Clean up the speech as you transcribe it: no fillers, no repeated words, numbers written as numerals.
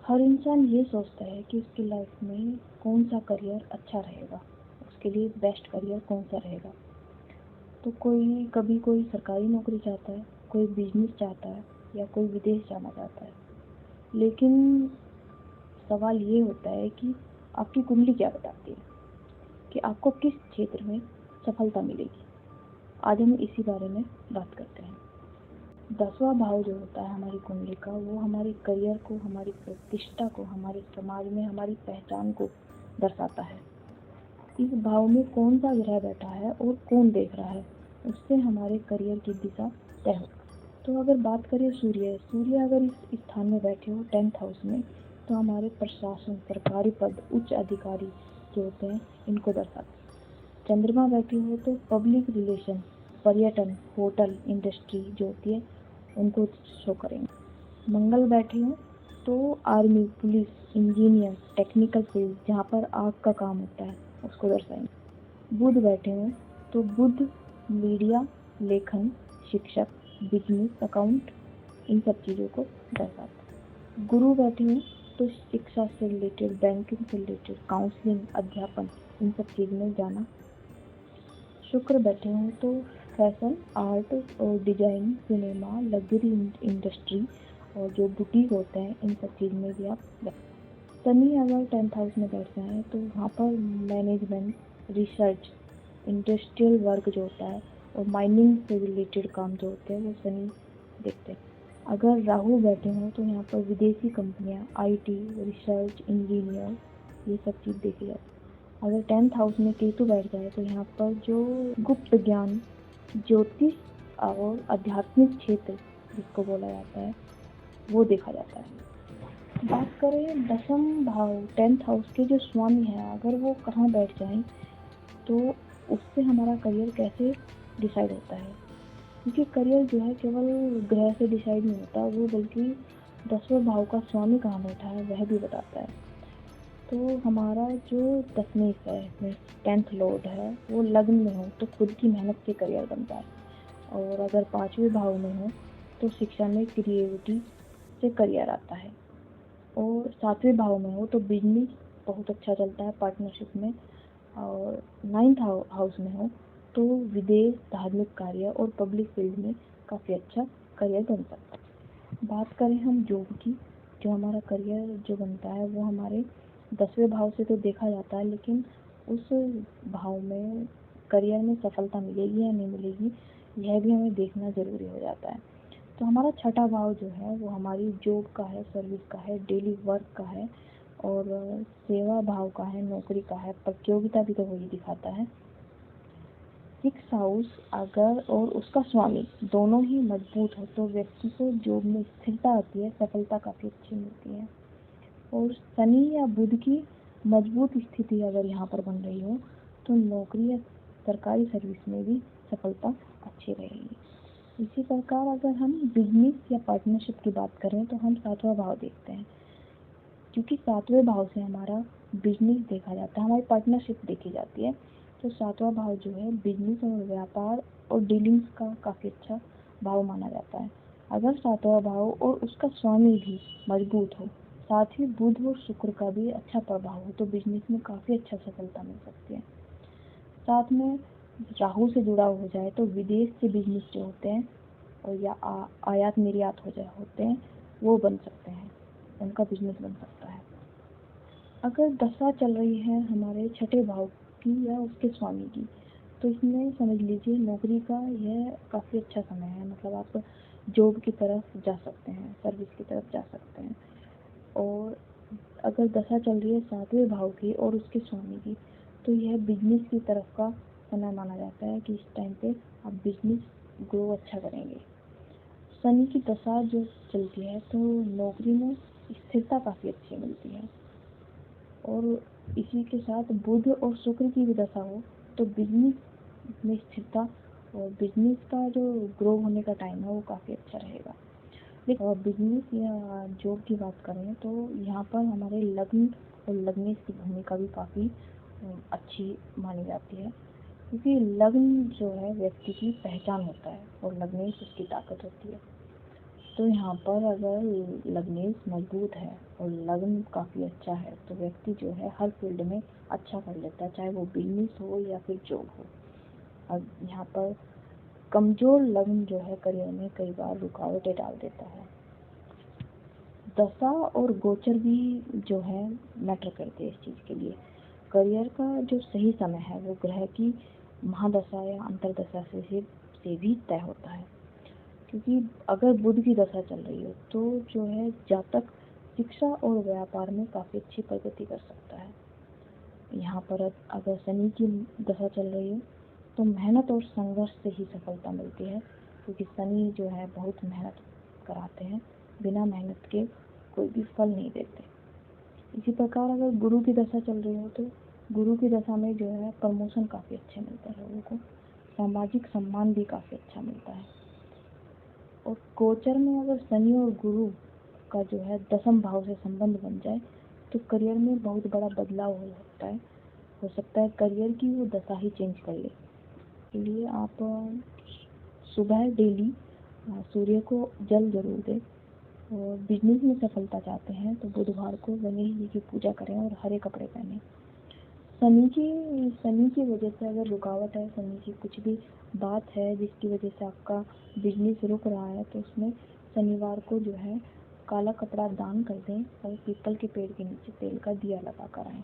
हर इंसान ये सोचता है कि उसकी लाइफ में कौन सा करियर अच्छा रहेगा, उसके लिए बेस्ट करियर कौन सा रहेगा। तो कोई सरकारी नौकरी चाहता है, कोई बिजनेस चाहता है या कोई विदेश जाना चाहता है। लेकिन सवाल ये होता है कि आपकी कुंडली क्या बताती है कि आपको किस क्षेत्र में सफलता मिलेगी। आज हम इसी बारे में बात करते हैं। 10वां भाव जो होता है हमारी कुंडली का, वो हमारे करियर को, हमारी प्रतिष्ठा को, हमारे समाज में हमारी पहचान को दर्शाता है। इस भाव में कौन सा ग्रह बैठा है और कौन देख रहा है, उससे हमारे करियर की दिशा तय हो। तो अगर बात करें सूर्य अगर इस स्थान में बैठे हो 10th हाउस में, तो हमारे प्रशासन, सरकारी पद, उच्च अधिकारी जो होते हैं इनको दर्शाते हैं। चंद्रमा बैठे हो तो पब्लिक रिलेशन, पर्यटन, होटल इंडस्ट्री जो होती है उनको शो करेंगे। मंगल बैठे हो तो army, police, engineer, technical field जहाँ पर आग का काम होता है उसको दर्शाएंगे। बुध बैठे हो तो बुध मीडिया, लेखन, शिक्षक, बिजनेस, अकाउंट, इन सब चीज़ों को दर्शाता है। गुरु बैठे हो तो शिक्षा से रिलेटेड, बैंकिंग से रिलेटेड, काउंसलिंग, अध्यापन, इन सब चीज़ में जाना। शुक्र बैठे हो तो फैशन, आर्ट और डिजाइन, सिनेमा, लग्जरी इंडस्ट्री और जो बुटीक होते हैं इन सब चीज़ में भी आप। शनि अगर 10th हाउस में बैठ जाए तो वहाँ पर मैनेजमेंट, रिसर्च, इंडस्ट्रियल वर्क जो होता है और माइनिंग से रिलेटेड काम जो होते हैं वो शनि देखते हैं। अगर राहु बैठे हों तो यहाँ पर विदेशी कंपनियाँ, आईटी, रिसर्च, इंजीनियर, ये सब चीज़ देखी जाती है। अगर 10th हाउस में केतु बैठ जाए तो यहाँ पर जो गुप्त ज्ञान, ज्योतिष और आध्यात्मिक क्षेत्र जिसको बोला जाता है वो देखा जाता है। बात करें 10th भाव 10th हाउस के जो स्वामी हैं, अगर वो कहाँ बैठ जाएं तो उससे हमारा करियर कैसे डिसाइड होता है। क्योंकि करियर जो है केवल ग्रह से डिसाइड नहीं होता, वो बल्कि 10वें भाव का स्वामी कहाँ बैठा है वह भी बताता है। तो हमारा जो 10th है, 10th लॉर्ड है, वो लग्न में हो तो खुद की मेहनत से करियर बनता है। और अगर 5वें भाव में हो तो शिक्षा में क्रिएटिविटी से करियर आता है। और 7वें भाव में हो तो बिजनेस बहुत अच्छा चलता है पार्टनरशिप में। और 9th हाउस में हो तो विदेश, धार्मिक कार्य और पब्लिक फील्ड में काफ़ी अच्छा करियर बन सकता है। बात करें हम जॉब की, जो हमारा करियर जो बनता है वो हमारे 10वें भाव से तो देखा जाता है, लेकिन उस भाव में करियर में सफलता मिलेगी या नहीं मिलेगी यह भी हमें देखना ज़रूरी हो जाता है। तो हमारा 6ठा भाव जो है वो हमारी जॉब का है, सर्विस का है, डेली वर्क का है और सेवा भाव का है, नौकरी का है, प्रतियोगिता भी तो वही दिखाता है। 6th हाउस अगर और उसका स्वामी दोनों ही मजबूत हो तो व्यक्ति को जॉब में स्थिरता आती है, सफलता काफ़ी अच्छी मिलती है। और शनि या बुध की मजबूत स्थिति अगर यहाँ पर बन रही हो तो नौकरी या सरकारी सर्विस में भी सफलता अच्छी रहेगी। इसी प्रकार अगर हम बिजनेस या पार्टनरशिप की बात करें तो हम 7वां भाव देखते हैं, क्योंकि 7वें भाव से हमारा बिजनेस देखा जाता है, हमारी पार्टनरशिप देखी जाती है। तो 7वां भाव जो है बिजनेस और व्यापार और डीलिंग्स का काफ़ी अच्छा भाव माना जाता है। अगर 7वां भाव और उसका स्वामी भी मजबूत हो, साथ ही बुध और शुक्र का भी अच्छा प्रभाव हो तो बिजनेस में काफ़ी अच्छा सफलता मिल सकती है। साथ में राहु से जुड़ा हो जाए तो विदेश से बिजनेस जो होते हैं और या आयात निर्यात होते हैं वो बन सकते हैं, उनका बिजनेस बन सकता है। अगर दशा चल रही है हमारे 6ठे भाव की या उसके स्वामी की, तो इसमें समझ लीजिए नौकरी का यह काफ़ी अच्छा समय है, मतलब आप जॉब की तरफ जा सकते हैं, सर्विस की तरफ जा सकते हैं। और अगर दशा चल रही है 7वें भाव की और उसके स्वामी की, तो यह बिजनेस की तरफ का समय माना जाता है कि इस टाइम पे आप बिजनेस ग्रो अच्छा करेंगे। शनि की दशा जो चलती है तो नौकरी में स्थिरता काफ़ी अच्छी मिलती है। और इसी के साथ बुध और शुक्र की भी दशा हो तो बिजनेस में स्थिरता और बिजनेस का जो ग्रो होने का टाइम है वो काफ़ी अच्छा रहेगा। और बिजनेस या जॉब की बात करें तो यहाँ पर हमारे लग्न और लग्नेश की भूमिका भी काफ़ी अच्छी मानी जाती है, क्योंकि लग्न जो है व्यक्ति की पहचान होता है और लग्नेश उसकी ताकत होती है। तो यहाँ पर अगर लग्नेश मजबूत है और लग्न काफ़ी अच्छा है तो व्यक्ति जो है हर फील्ड में अच्छा कर लेता है, चाहे वो बिजनेस हो या फिर जॉब हो। अब यहाँ पर कमज़ोर लग्न जो है करियर में कई बार रुकावटें डाल देता है। दशा और गोचर भी जो है मैटर करते हैं इस चीज़ के लिए। करियर का जो सही समय है वो ग्रह की महादशा या अंतरदशा से भी तय होता है, क्योंकि अगर बुध की दशा चल रही हो तो जो है जातक शिक्षा और व्यापार में काफ़ी अच्छी प्रगति कर सकता है। यहाँ पर अगर शनि की दशा चल रही है तो मेहनत और संघर्ष से ही सफलता मिलती है, क्योंकि शनि जो है बहुत मेहनत कराते हैं, बिना मेहनत के कोई भी फल नहीं देते। इसी प्रकार अगर गुरु की दशा चल रही हो तो गुरु की दशा में जो है प्रमोशन काफ़ी अच्छे मिलते हैं लोगों को, सामाजिक सम्मान भी काफ़ी अच्छा मिलता है। और गोचर में अगर शनि और गुरु का जो है दसम भाव से संबंध बन जाए तो करियर में बहुत बड़ा बदलाव हो सकता है करियर की वो दशा ही चेंज कर ले। इसलिए आप सुबह डेली सूर्य को जल जरूर दें। और बिजनेस में सफलता चाहते हैं तो बुधवार को गणेश जी की पूजा करें और हरे कपड़े पहनें। शनि की वजह से अगर रुकावट है, शनि की कुछ भी बात है जिसकी वजह से आपका बिजनेस रुक रहा है, तो उसमें शनिवार को जो है काला कपड़ा दान कर दें और पीपल के पेड़ के नीचे तेल का दिया लगा कर आएं।